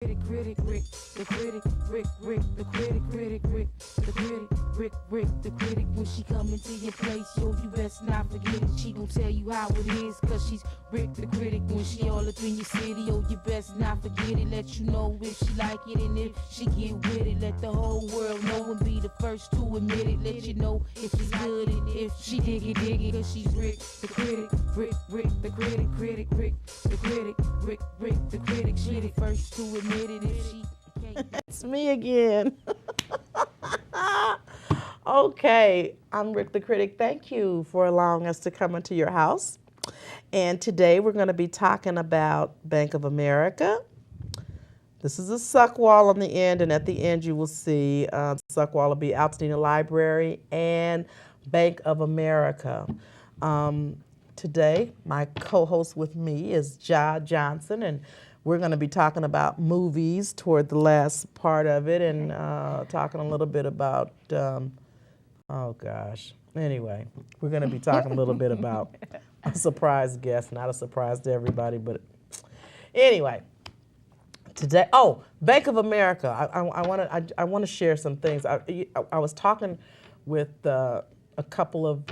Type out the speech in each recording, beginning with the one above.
critic, Rick, the critic, Rick, the critic, Rick, the critic, Rick, the critic. When she come into your place, yo, you best not forget it. She gon' tell you how it is, cause she's Rick, the critic. When she all up in your city, yo, you best not forget it. Let you know if she like it, and if she get with it. Let the whole world know and be the first to admit it. Let you know if it's good and if she dig it, cause she's Rick, the critic, Rick, the critic, Rick, the critic, Rick, the critic. She the first to admit it if she can't. It's me again. Okay, I'm Rick the Critic. Thank you for allowing us to come into your house. And today we're going to be talking about Bank of America. This is a suck wall on the end, and at the end you will see suck wall will be Altadena Library and Bank of America. Today, my co-host with me is Ja Johnson, and we're going to be talking about movies toward the last part of it, and talking a little bit about, oh gosh. Anyway, we're going to be talking a little bit about a surprise guest, not a surprise to everybody, but anyway. Today, Bank of America. I want to share some things. I was talking with a couple of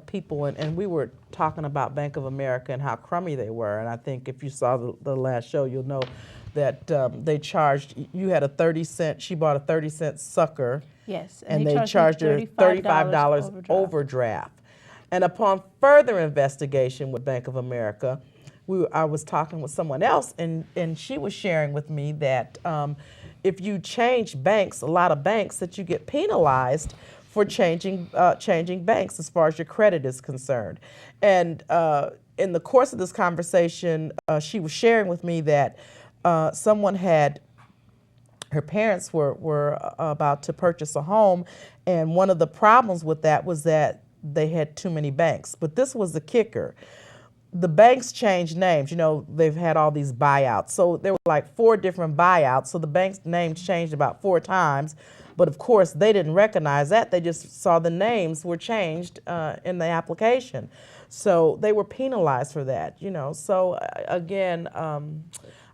people, and we were talking about Bank of America and how crummy they were. And I think if you saw the last show, you'll know that they charged. You had a 30-cent. She bought a 30-cent sucker. Yes, and they charged her $35 overdraft. And upon further investigation with Bank of America, I was talking with someone else, and she was sharing with me that if you change banks, a lot of banks, that you get penalized for changing banks as far as your credit is concerned. And in the course of this conversation, she was sharing with me that someone had, her parents were about to purchase a home, and one of the problems with that was that they had too many banks. But this was the kicker. The banks changed names. You know, they've had all these buyouts. So there were like 4 different buyouts. So the bank's names changed about 4 times. But of course, they didn't recognize that. They just saw the names were changed in the application. So they were penalized for that, you know. So again,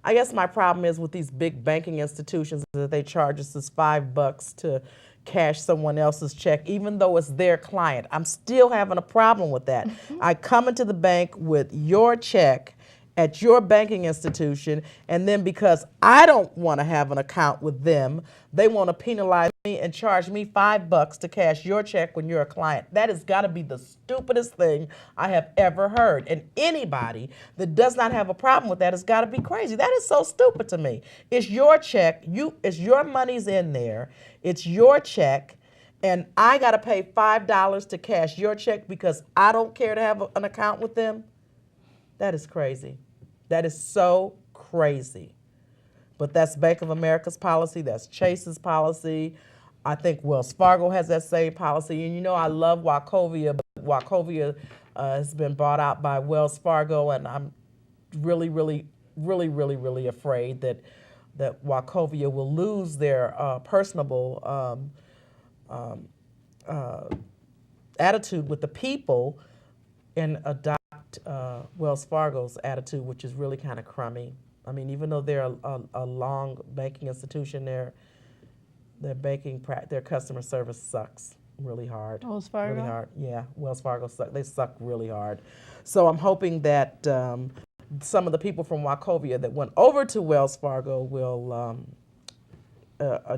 I guess my problem is with these big banking institutions that they charge us this $5 to cash someone else's check, even though it's their client. I'm still having a problem with that. I come into the bank with your check at your banking institution, and then because I don't want to have an account with them, they want to penalize me and charge me $5 to cash your check when you're a client. That has got to be the stupidest thing I have ever heard. And anybody that does not have a problem with that has got to be crazy. That is so stupid to me. It's your check. It's your money's in there. It's your check. And I got to pay $5 to cash your check because I don't care to have an account with them. That is crazy. That is so crazy. But that's Bank of America's policy. That's Chase's policy. I think Wells Fargo has that same policy. And you know, I love Wachovia, but Wachovia has been bought out by Wells Fargo, and I'm really afraid that Wachovia will lose their personable attitude with the people and adopt Wells Fargo's attitude, which is really kind of crummy. I mean, even though they're a long banking institution, their customer service sucks really hard. Wells Fargo? Really hard. Yeah, Wells Fargo they suck really hard. So I'm hoping that some of the people from Wachovia that went over to Wells Fargo will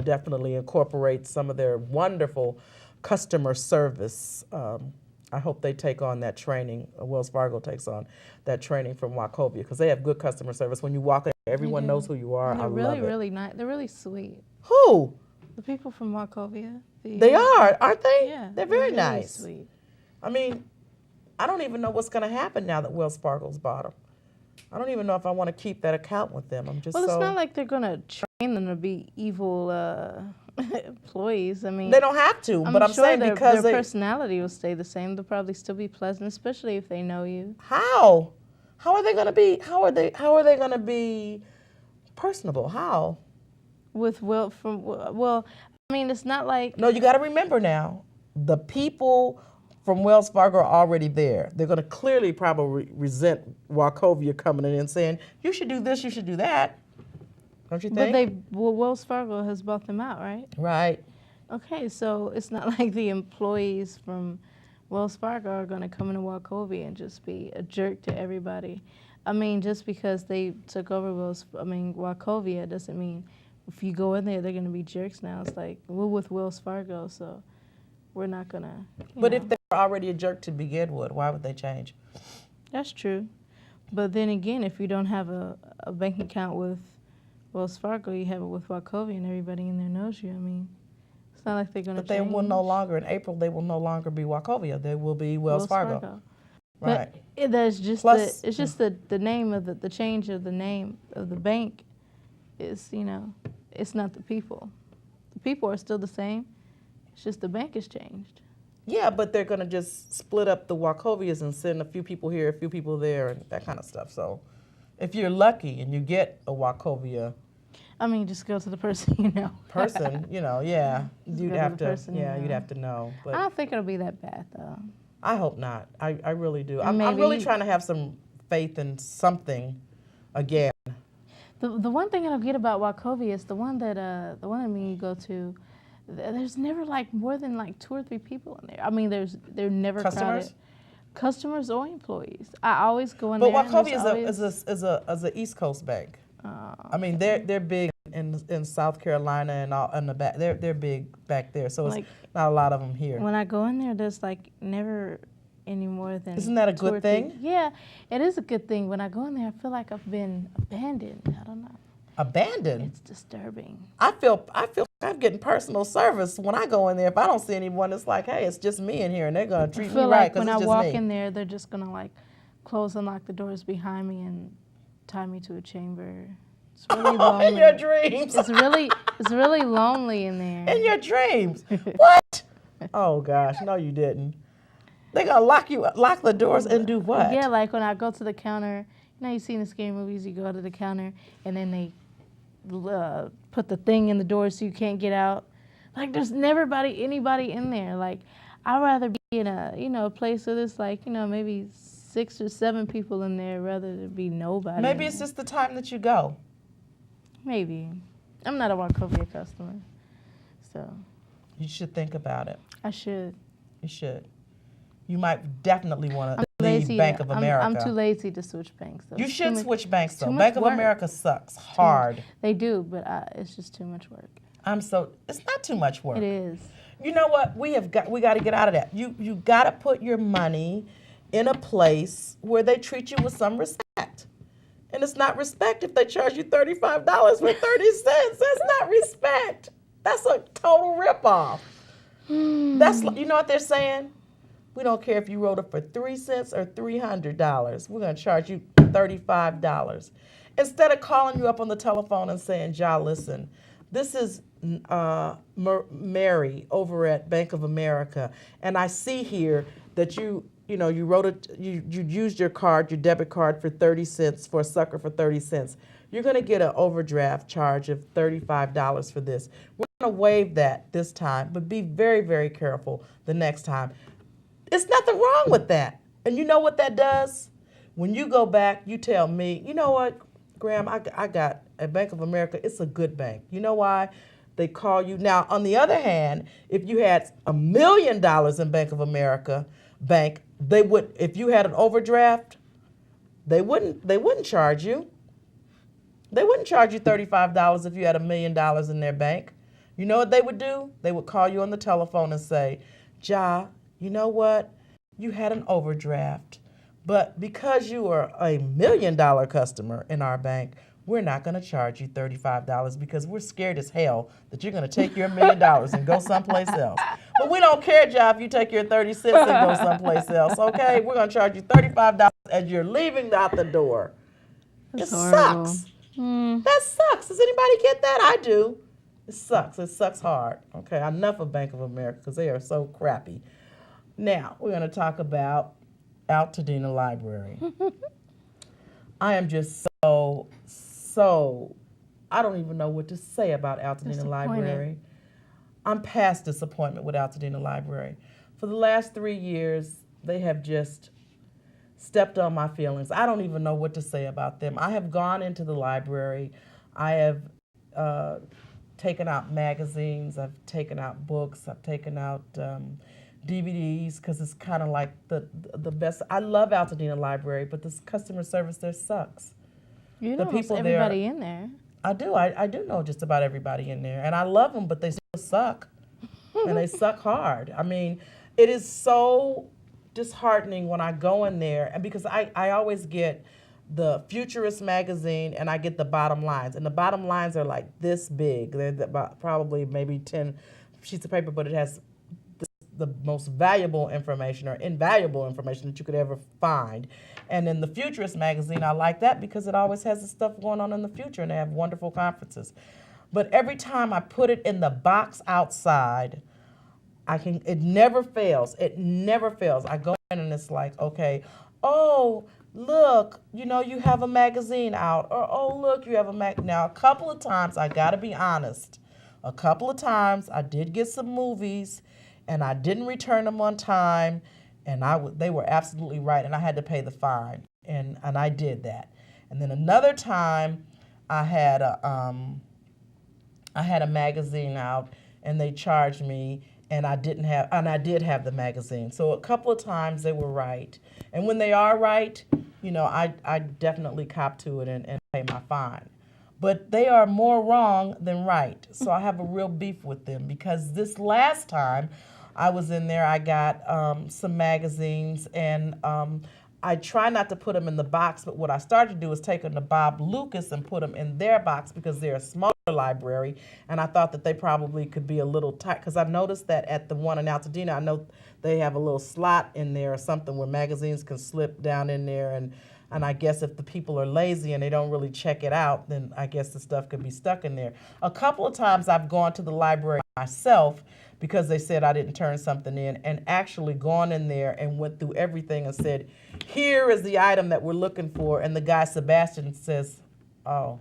definitely incorporate some of their wonderful customer service. I hope they take on that training. Wells Fargo takes on that training from Wachovia because they have good customer service. When you walk in, everyone knows who you are. And they're love it. really nice. They're really sweet. Who? The people from Wachovia. They are, aren't they? Yeah. They're very really nice. Sweet. I mean, I don't even know what's going to happen now that Wells Fargo's bought them. I don't even know if I want to keep that account with them. I'm just Well, it's not like they're going to train them to be evil employees. I mean, they don't have to, but I'm sure saying because their personality will stay the same. They'll probably still be pleasant, especially if they know you. How? How are they going to be? How are they going to be personable? How? Well, I mean, it's not like. No, you got to remember now, the people from Wells Fargo are already there. They're going to clearly probably resent Wachovia coming in and saying, you should do this, you should do that. don't you But think? Wells Fargo has bought them out, right? Right. Okay, so it's not like the employees from Wells Fargo are going to come into Wachovia and just be a jerk to everybody. I mean, just because they took over Wachovia doesn't mean if you go in there, they're going to be jerks now. It's like, we're with Wells Fargo, so we're not going to, But if they were already a jerk to begin with, why would they change? That's true. But then again, if you don't have a bank account with Wells Fargo, you have it with Wachovia, and everybody in there knows you. I mean, it's not like they're going to But they will no longer, in April, they will no longer be Wachovia. They will be Wells Fargo. Right. But there's just Plus, it's just the name of the change of the name of the bank is, it's not the people. The people are still the same. It's just the bank has changed. yeah, but they're going to just split up the Wachovias and send a few people here, a few people there, and that kind of stuff. So if you're lucky and you get a Wachovia I mean, just go to the person you know. person, yeah, you'd have to, you'd have to know. But I don't think it'll be that bad, though. I hope not. I really do. I'm Maybe really trying to have some faith in something again. The one thing I don't get about Wachovia is the one that you go to. There's never more than 2 or 3 people in there. I mean, they're never Customers? crowded. Customers or employees. I always go in But there. Wachovia is a East Coast bank. I mean, they're big in South Carolina and all in the back. They're big back there, so it's not a lot of them here. When I go in there, there's never any more than. Isn't that a 2 or good 3. thing? Yeah, it is a good thing. When I go in there, I feel like I've been abandoned. I don't know. Abandoned? It's disturbing. I feel I'm getting personal service when I go in there. If I don't see anyone, it's like, hey, it's just me in here, and they're gonna treat me right because it's just me. When I walk in there, they're just gonna close and lock the doors behind me and tie me to a chamber. It's really lonely. In your dreams. It's really lonely in there. In your dreams. What? Oh gosh, no, you didn't. They're gonna lock the doors and do what? Yeah, when I go to the counter, you see in the scary movies, you go to the counter and then they put the thing in the door so you can't get out. There's never anybody in there. I'd rather be in a place where there's maybe 6 or 7 people in there rather than be nobody. Maybe it's just the time that you go. Maybe. I'm not a Wachovia customer, so. You should think about it. I should. You should. You might definitely want to leave Bank of America. I'm too lazy to switch banks, though. You should switch banks, though. Bank Bank of America sucks hard. They do, but it's just too much work. It's not too much work. It is. You know what? We got to get out of that. You got to put your money in a place where they treat you with some respect. And it's not respect if they charge you $35 for 30 cents. That's not respect. That's a total ripoff. That's, you know what they're saying? We don't care if you wrote it for 3 cents or $300. We're going to charge you $35. Instead of calling you up on the telephone and saying, Ja, listen, this is Mary over at Bank of America, and I see here that you wrote it, you used your debit card for 30 cents, for a sucker for 30 cents. You're going to get an overdraft charge of $35 for this. We're going to waive that this time, but be very, very careful the next time. There's nothing wrong with that. And you know what that does? When you go back, you tell me, you know what, Graham, I got at Bank of America, it's a good bank. You know why? They call you. Now, on the other hand, if you had $1 million in Bank of America bank, they would, if you had an overdraft, they wouldn't charge you. They wouldn't charge you $35 if you had $1 million in their bank. You know what they would do? They would call you on the telephone and say, Ja, you know what? You had an overdraft, but because you are a $1 million customer in our bank, we're not going to charge you $35 because we're scared as hell that you're going to take your $1 million and go someplace else. But we don't care, Ja, if you take your 30 cents and go someplace else, okay? We're going to charge you $35 as you're leaving out the door. It sucks. That sucks. Does anybody get that? I do. It sucks. It sucks hard. Okay, enough of Bank of America because they are so crappy. Now, we're going to talk about Altadena Library. I am just so, I don't even know what to say about Altadena Library. I'm past disappointment with Altadena Library. For the last 3 years, they have just stepped on my feelings. I don't even know what to say about them. I have gone into the library. I have taken out magazines, I've taken out books, I've taken out DVDs, because it's kind of like the best. I love Altadena Library, but this customer service there sucks. You The know almost people everybody there, in there. I do. I do know just about everybody in there, and I love them, but they still suck, and they suck hard. I mean, it is so disheartening when I go in there, and because I always get the Futurist magazine, and I get the bottom lines, and the bottom lines are like this big. They're about probably maybe 10 sheets of paper, but it has the most valuable information or invaluable information that you could ever find. And in the Futurist magazine, I like that because it always has the stuff going on in the future, and they have wonderful conferences. But every time I put it in the box outside, it never fails. It never fails. I go in and it's like, okay, oh, look, you have a magazine out, or oh, look, you have a mag. Now, a couple of times, I gotta be honest, a couple of times I did get some movies, and I didn't return them on time, and they were absolutely right, and I had to pay the fine, and I did that. And then another time, I had a magazine out, and they charged me, and I did have the magazine. So a couple of times they were right. And when they are right, I definitely cop to it and pay my fine. But they are more wrong than right. So I have a real beef with them, because this last time I was in there, I got some magazines, and I try not to put them in the box, but what I started to do is take them to Bob Lucas and put them in their box, because they're a smaller library, and I thought that they probably could be a little tight, because I've noticed that at the one in Altadena, I know they have a little slot in there or something where magazines can slip down in there, and I guess if the people are lazy and they don't really check it out, then I guess the stuff could be stuck in there. A couple of times I've gone to the library myself because they said I didn't turn something in, and actually gone in there and went through everything and said, here is the item that we're looking for, and the guy Sebastian says, oh.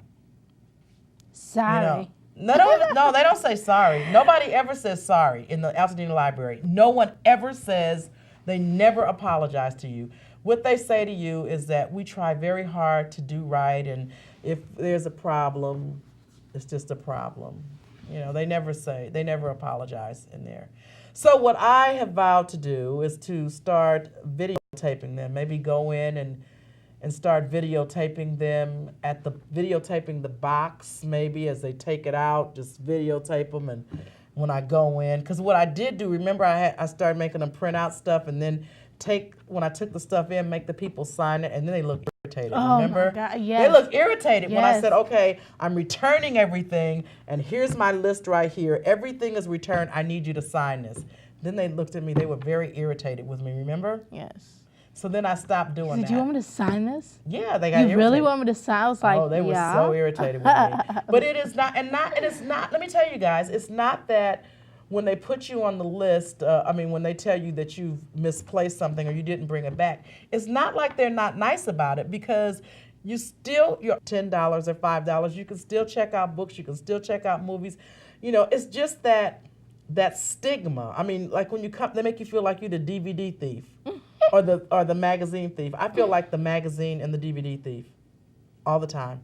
Sorry. No, they don't say sorry. Nobody ever says sorry in the Altadena Library. No one ever says, they never apologize to you. What they say to you is that we try very hard to do right, and if there's a problem, it's just a problem. They never apologize in there. So what I have vowed to do is to start videotaping them, maybe go in and start videotaping them videotaping the box, maybe as they take it out, just videotape them, and when I go in, because what I did do, remember I started making them print out stuff, and then when I took the stuff in, make the people sign it, and then they look irritated. Oh, remember? my God, yes. They look irritated when I Yes. said, okay, I'm returning everything, and here's my list right here. Everything is returned. I need you to sign this. Then they looked at me. They were very irritated with me, remember? Yes. So then I stopped doing that. Did you want me to sign this? Yeah, they got You irritated. really want me to sign? I was like, Oh, they were yeah. so irritated with me. But it is not, let me tell you guys, it's not that when they put you on the list, when they tell you that you've misplaced something or you didn't bring it back, it's not like they're not nice about it, because you're $10 or $5, you can still check out books, you can still check out movies. It's just that stigma. Like when you come, they make you feel like you're the DVD thief or the magazine thief. I feel like the magazine and the DVD thief all the time,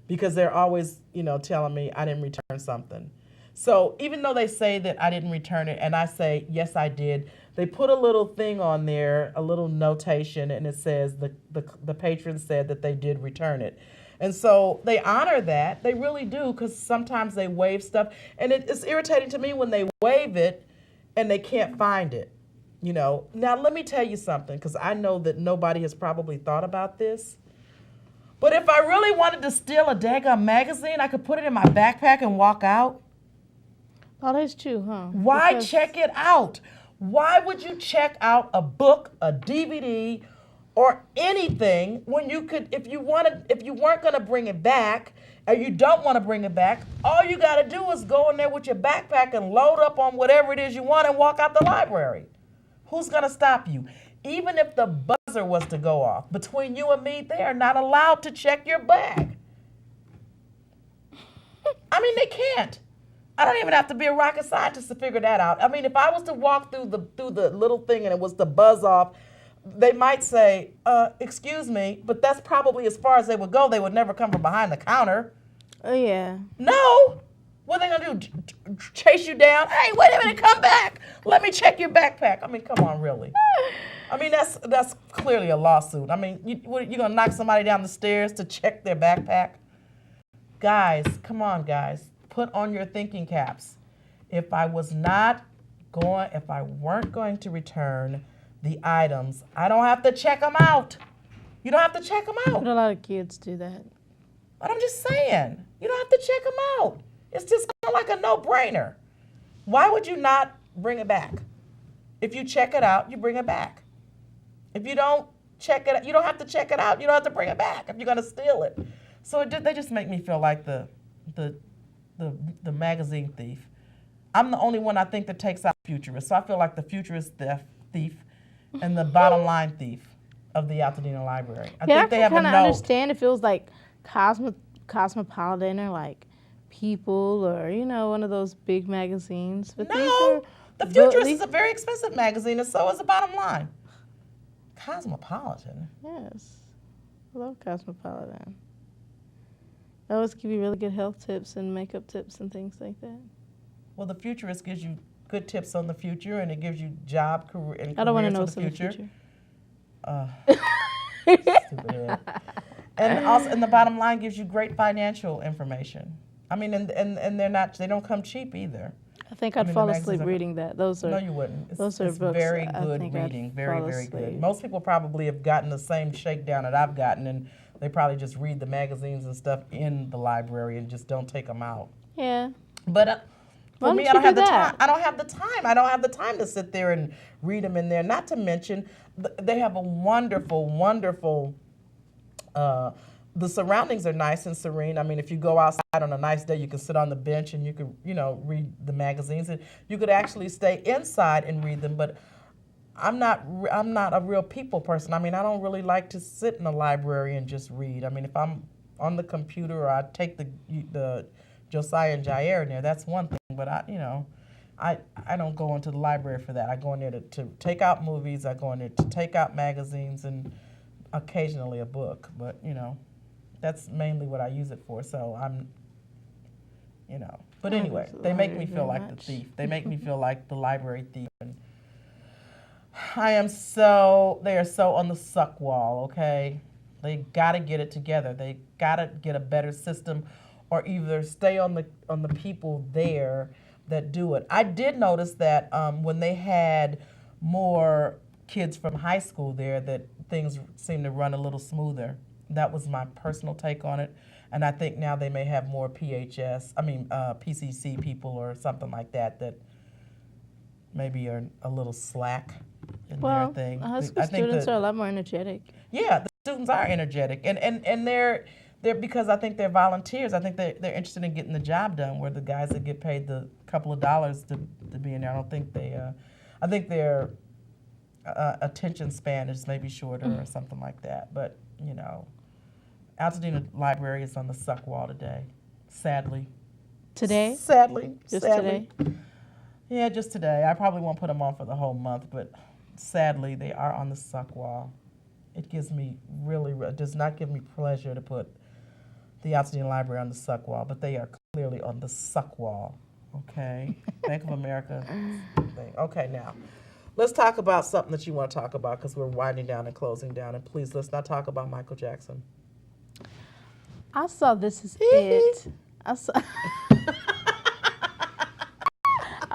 because they're always, telling me I didn't return something. So even though they say that I didn't return it, and I say, yes, I did, they put a little thing on there, a little notation, and it says the patron said that they did return it. And so they honor that. They really do, because sometimes they waive stuff. And it's irritating to me when they waive it and they can't find it. Now, let me tell you something, because I know that nobody has probably thought about this. But if I really wanted to steal a daggone magazine, I could put it in my backpack and walk out. Oh, that's true, huh? Why check it out? Why would you check out a book, a DVD, or anything when you could, if you weren't going to bring it back, or you don't want to bring it back, all you got to do is go in there with your backpack and load up on whatever it is you want and walk out the library. Who's going to stop you? Even if the buzzer was to go off, between you and me, they are not allowed to check your bag. They can't. I don't even have to be a rocket scientist to figure that out. If I was to walk through the little thing and it was to buzz off, they might say, excuse me, but that's probably as far as they would go. They would never come from behind the counter. Oh, yeah. No. What are they going to do? Chase you down? Hey, wait a minute, come back. Let me check your backpack. I mean, come on, really. I mean, that's clearly a lawsuit. I mean, you going to knock somebody down the stairs to check their backpack? Guys, come on, guys. Put on your thinking caps. If I weren't going to return the items, I don't have to check them out. You don't have to check them out. But a lot of kids do that. But I'm just saying, you don't have to check them out. It's just kind of like a no-brainer. Why would you not bring it back? If you check it out, you bring it back. If you don't check it out, you don't have to check it out. You don't have to bring it back if you're going to steal it. So they just make me feel like the magazine thief. I'm the only one I think that takes out futurists. So I feel like the futurist thief and the bottom line thief of the Altadena Library. I think they have a note. I kind of understand if it was like Cosmopolitan or like People or, one of those big magazines. But no, the Futurist is a very expensive magazine, and so is the Bottom Line. Cosmopolitan? Yes. I love Cosmopolitan. They always give you really good health tips and makeup tips and things like that. Well, the Futurist gives you good tips on the future, and it gives you job, career, and careers I don't want to know for the future. Stupid head. And also, and the Bottom Line gives you great financial information. I mean, and they don't come cheap either. I think I'd fall asleep reading that. Those are no, you wouldn't. It's books. Very good reading. Very, very good. Most people probably have gotten the same shakedown that I've gotten, and they probably just read the magazines and stuff in the library and just don't take them out. Yeah. But for me, I don't have the time. I don't have the time. I don't have the time to sit there and read them in there. Not to mention, they have a wonderful, wonderful. The surroundings are nice and serene. I mean, if you go outside on a nice day, you can sit on the bench and you could, read the magazines. And you could actually stay inside and read them. But I'm not a real people person. I mean, I don't really like to sit in a library and just read. I mean, if I'm on the computer or I take the Josiah and Jair in there, that's one thing. But I don't go into the library for that. I go in there to take out movies. I go in there to take out magazines and occasionally a book. But that's mainly what I use it for. So But anyway, they make me feel like the thief. They make me feel like the library thief. And they are so on the suck wall, okay? They got to get it together. They got to get a better system or either stay on the people there that do it. I did notice that when they had more kids from high school there, that things seemed to run a little smoother. That was my personal take on it. And I think now they may have more PCC people or something like that maybe are a little slack in their thing. High school students are a lot more energetic. Yeah, the students are energetic. And they're because I think they're volunteers. I think they're interested in getting the job done, where the guys that get paid the couple of dollars to be in there, I don't think I think their attention span is maybe shorter or something like that. But, Altadena Library is on the suck wall today, sadly. Today? Sadly. Just today? Yeah, just today. I probably won't put them on for the whole month, but sadly, they are on the suck wall. It does not give me pleasure to put the Altadena Library on the suck wall, but they are clearly on the suck wall, okay? Bank of America thing. Okay, now, let's talk about something that you want to talk about because we're winding down and closing down, and please, let's not talk about Michael Jackson. I saw This Is It. I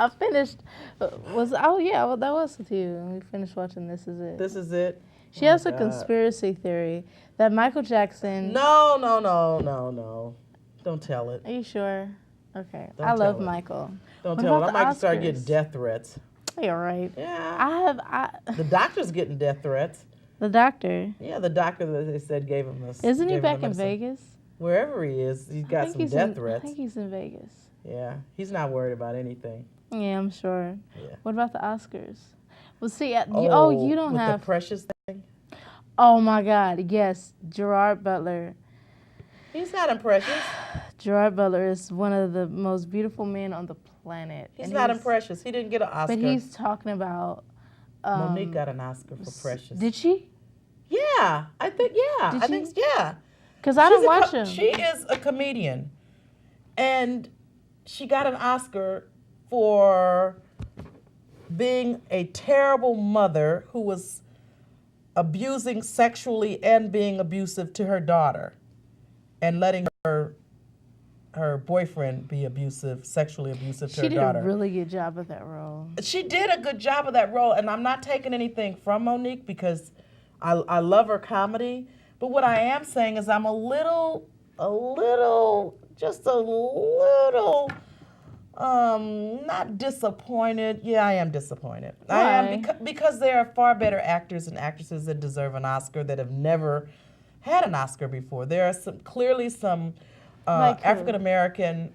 finished. That was with you. We finished watching This Is It. This Is It. She has a conspiracy theory that Michael Jackson. No. Don't tell it. Are you sure? Okay. I love Michael. Don't tell it. I might start getting death threats. You're right. Yeah. The doctor's getting death threats. The doctor? Yeah, the doctor that they said gave him this. Isn't he back in Vegas? Wherever he is, he's got some death threats. I think he's in Vegas. Yeah, he's not worried about anything. Yeah, I'm sure. Yeah. What about the Oscars? Well, see, you don't have the Precious thing. Oh my God, yes, Gerard Butler. He's not in Precious. Gerard Butler is one of the most beautiful men on the planet. He's not in Precious. He didn't get an Oscar. But he's talking about. Monique got an Oscar for Precious. Did she? Yeah, I think. Yeah, I think. Yeah. Because I don't watch him. She is a comedian. And she got an Oscar for being a terrible mother who was abusing sexually and being abusive to her daughter and letting her boyfriend be abusive, sexually abusive to her daughter. She did a really good job of that role. She did a good job of that role, and I'm not taking anything from Monique because I love her comedy. But what I am saying is I'm a little, not disappointed. Yeah, I am disappointed. Why? I am because there are far better actors and actresses that deserve an Oscar that have never had an Oscar before. There are clearly some African American.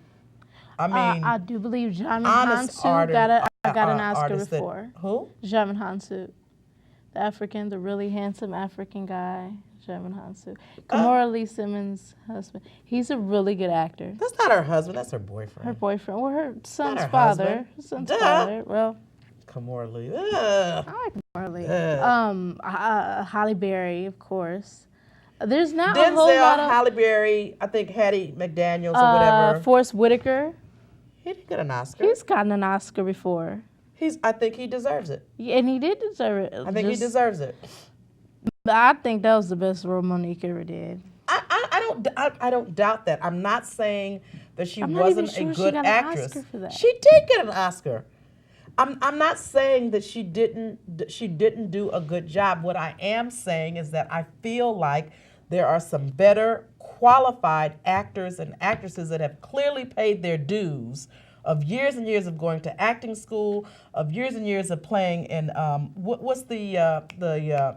I do believe Jamin Hansu got an Oscar before. Who? Jamin Hansu, the really handsome African guy. Jamin Hansu. Kimora Lee Simmons' husband. He's a really good actor. That's not her husband. That's her boyfriend. Her boyfriend. Well, her son's her father. husband. Her son's father. Well, Kimora Lee. I like Kimora Lee. Halle Berry, of course. There's not a whole lot of... Halle Berry, I think Hattie McDaniels or whatever. Forrest Whitaker. He didn't get an Oscar. He's gotten an Oscar before. I think he deserves it. Yeah, and he did deserve it. I think he deserves it. I think that was the best role Monique ever did. I don't doubt that. I'm not saying that she I'm wasn't not even a sure good she got actress. An Oscar for that. She did get an Oscar. I'm not saying that she didn't do a good job. What I am saying is that I feel like there are some better qualified actors and actresses that have clearly paid their dues of years and years of going to acting school, of years and years of playing in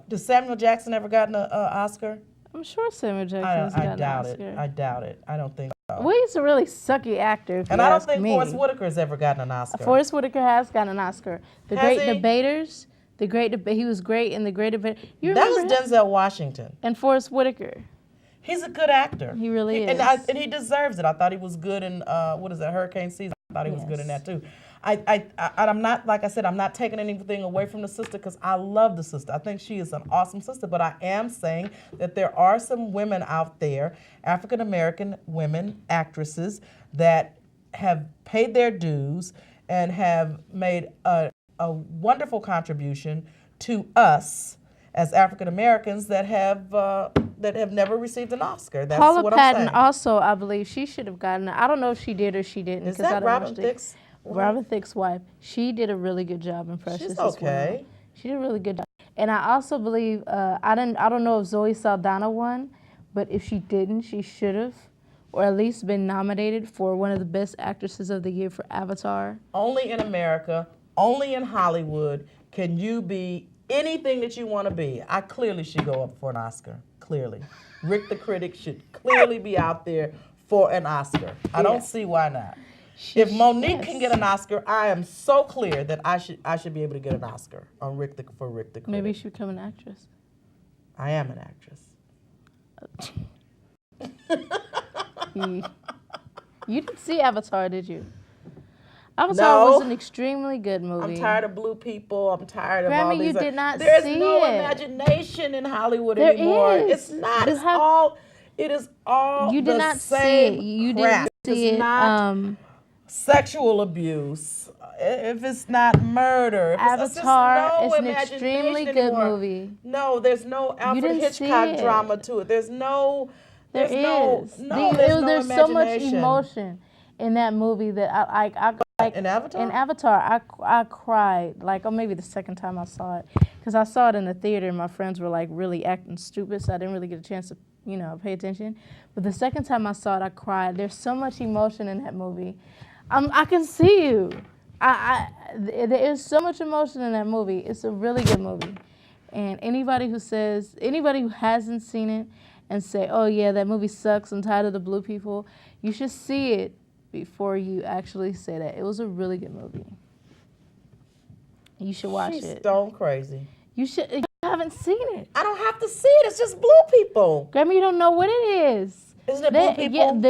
does Samuel Jackson ever gotten an Oscar? I'm sure Samuel Jackson's got an Oscar. I doubt it. I don't think so. Well, he's a really sucky actor. And I don't think Forrest Whitaker's ever gotten an Oscar. Forrest Whitaker has gotten an Oscar. The Has Great he? Debaters. He was great in The Great Debater. That was Denzel Washington. And Forrest Whitaker. He's a good actor. He really is. And he deserves it. I thought he was good in, Hurricane Season. I thought he was good in that too. I'm not, like I said, I'm not taking anything away from the sister because I love the sister. I think she is an awesome sister, but I am saying that there are some women out there, African American women, actresses, that have paid their dues and have made a wonderful contribution to us as African Americans that have never received an Oscar. That's Paula what Patton I'm saying. also, I believe, she should have gotten it. I don't know if she did or she didn't. Is that Robin Thicke's? Robin Thicke's wife. She did a really good job in Precious. She's okay. As well. She did a really good job. And I also believe I don't know if Zoe Saldana won, but if she didn't, she should have, or at least been nominated for one of the best actresses of the year for Avatar. Only in America, only in Hollywood can you be anything that you want to be. I clearly should go up for an Oscar. Clearly. Rick the Critic should clearly be out there for an Oscar. I don't see why not. If Monique can get an Oscar, I am so clear that I should be able to get an Oscar on Rick the Critic. Maybe you should become an actress. I am an actress. You didn't see Avatar, did you? Avatar was an extremely good movie. I'm tired of blue people. I'm tired of all Grammy, these. you did not There's see no it. imagination in Hollywood There anymore. is. It's not. You It's have- all. It is all. You did the not same see it. You crap. didn't see It's it. not sexual abuse. If it's not murder. Avatar is is an extremely good movie. No, there's no Alfred didn't see Hitchcock it. drama to it. There's no. There There's is. no. There's There's no so much imagination. emotion in that movie that I In Avatar? In Avatar, I cried, maybe the second time I saw it, because I saw it in the theater and my friends were really acting stupid, so I didn't really get a chance to, pay attention. But the second time I saw it, I cried. There's so much emotion in that movie. I can see you. There is so much emotion in that movie. It's a really good movie. And anybody who hasn't seen it and say, oh yeah, that movie sucks, I'm tired of the blue people, you should see it before you actually say that. It was a really good movie. You should watch She's it. stone crazy. You haven't seen it. I don't have to see it. It's just blue people. Grammy, you don't know what it is. Isn't it blue people?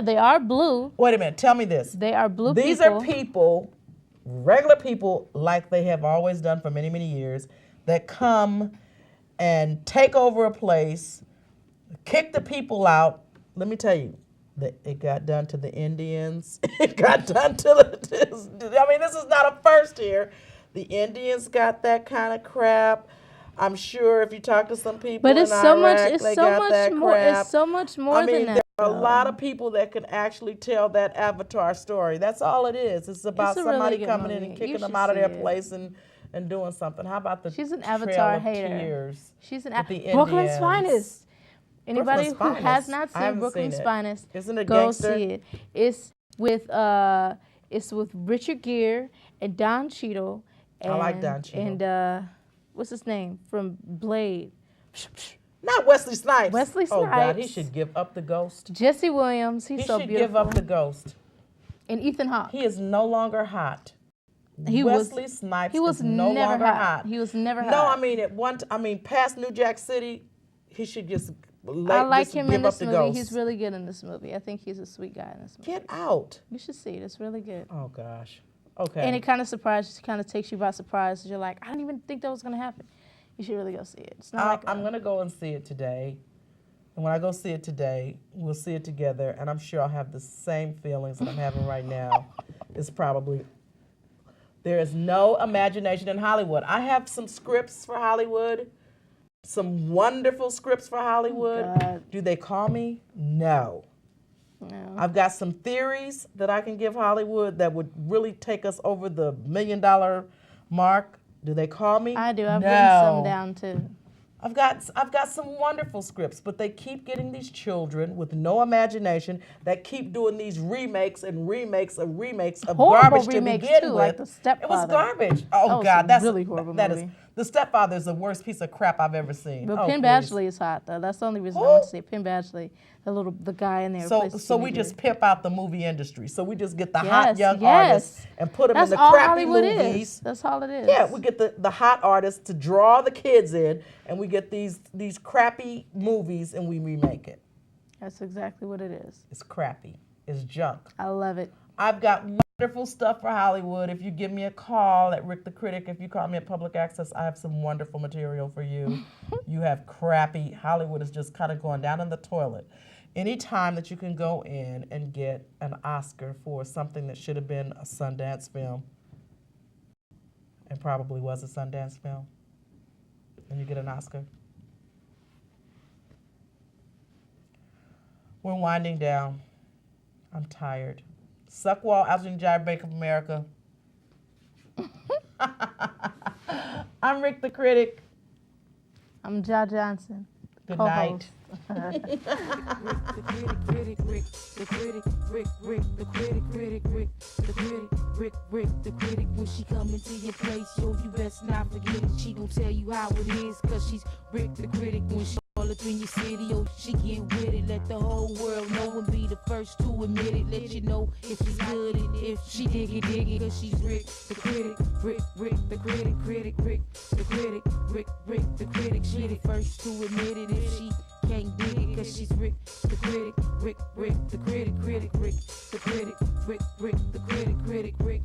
They are blue. Wait a minute. Tell me this. They are blue people. These are people, regular people, like they have always done for many, many years, that come and take over a place, kick the people out. Let me tell you, It got done to the Indians. It got done to I mean, this is not a first here. The Indians got that kind of crap. I'm sure if you talk to some people But it's in so Iraq, much. It's they so got much that more. crap. It's so much more I mean, than there that. are a lot of people that can actually tell that Avatar story. That's all it is. It's about It's a really somebody good coming in movie. and You kicking them should out of see their it. place and doing something. How about the She's an Trail Avatar of hater. Tears? She's an with the Brooklyn's Indians? Finest. Anybody Brooklyn's who has Finest. not I seen haven't Brooklyn's seen it. Finest, Isn't it go gangster? see it. It's with Richard Gere and Don Cheadle and I like Don Cheadle. and what's his name from Blade? Not Wesley Snipes. Wesley Oh God, he Snipes. should give up the ghost. Jesse Williams, he's He so should beautiful. give up the ghost. And Ethan Hawke. He is no longer hot. Snipes Snipes he was is no never longer hot. He was never hot. No, I mean past New Jack City, he should just I like just him give in up this the movie. ghost. He's really good in this movie. I think he's a sweet guy in this movie. Get out. You should see it. It's really good. Oh gosh. Okay. And it kind of takes you by surprise. You're like, I didn't even think that was gonna happen. You should really go see it. It's not I'm gonna go and see it today. And when I go see it today, we'll see it together, and I'm sure I'll have the same feelings that I'm having right now. It's probably there is no imagination in Hollywood. I have some scripts for Hollywood, some wonderful scripts for Hollywood. God. Do they call me? No. No. I've got some theories that I can give Hollywood that would really take us over the $1 million mark. Do they call me? I do. I've No. written some down too. I've got some wonderful scripts, but they keep getting these children with no imagination that keep doing these remakes and remakes of Horrible garbage remakes to begin too, with. like The Stepfather. It was garbage. Oh That was God, a that's really horrible that movie. is The Stepfather is the worst piece of crap I've ever seen. But Oh, Penn please. Badgley is hot though. That's the only reason I want to see it. Penn Badgley, the guy in there. who plays the So we teenager. just pimp out the movie industry. So we just get the hot Yes, young yes. artists and put them That's in the all crappy Hollywood movies. is. That's all it is. Yeah, we get the hot artists to draw the kids in, and we get these crappy movies, and we remake it. That's exactly what it is. It's crappy. It's junk. I love it. I've got wonderful stuff for Hollywood. If you give me a call at Rick the Critic, if you call me at Public Access, I have some wonderful material for you. You have crappy. Hollywood is just kind of going down in the toilet. Anytime that you can go in and get an Oscar for something that should have been a Sundance film, and probably was a Sundance film, and you get an Oscar. We're winding down. I'm tired. Suck Wall, Alvin Jive, Bank of America. I'm Rick the Critic. I'm Ja Johnson. Good co-host. night. Rick, the critic, Rick, the critic, Rick, the critic, Rick, the critic, Rick, the critic. When she come into your place, yo, you best not forget it. She gon' tell you how it is, cause she's Rick the critic. When she all up in your city, yo, she get with it. Let the whole world know and be the first to admit it. Let you know if she's good and if she dig it, cause she's Rick the critic, Rick, the critic, Rick, the critic, Rick, the critic. She the first to admit it if she can't dig it, cause she's Rick the critic, Rick, the critic, Rick the critic, Rick, the critic, Rick.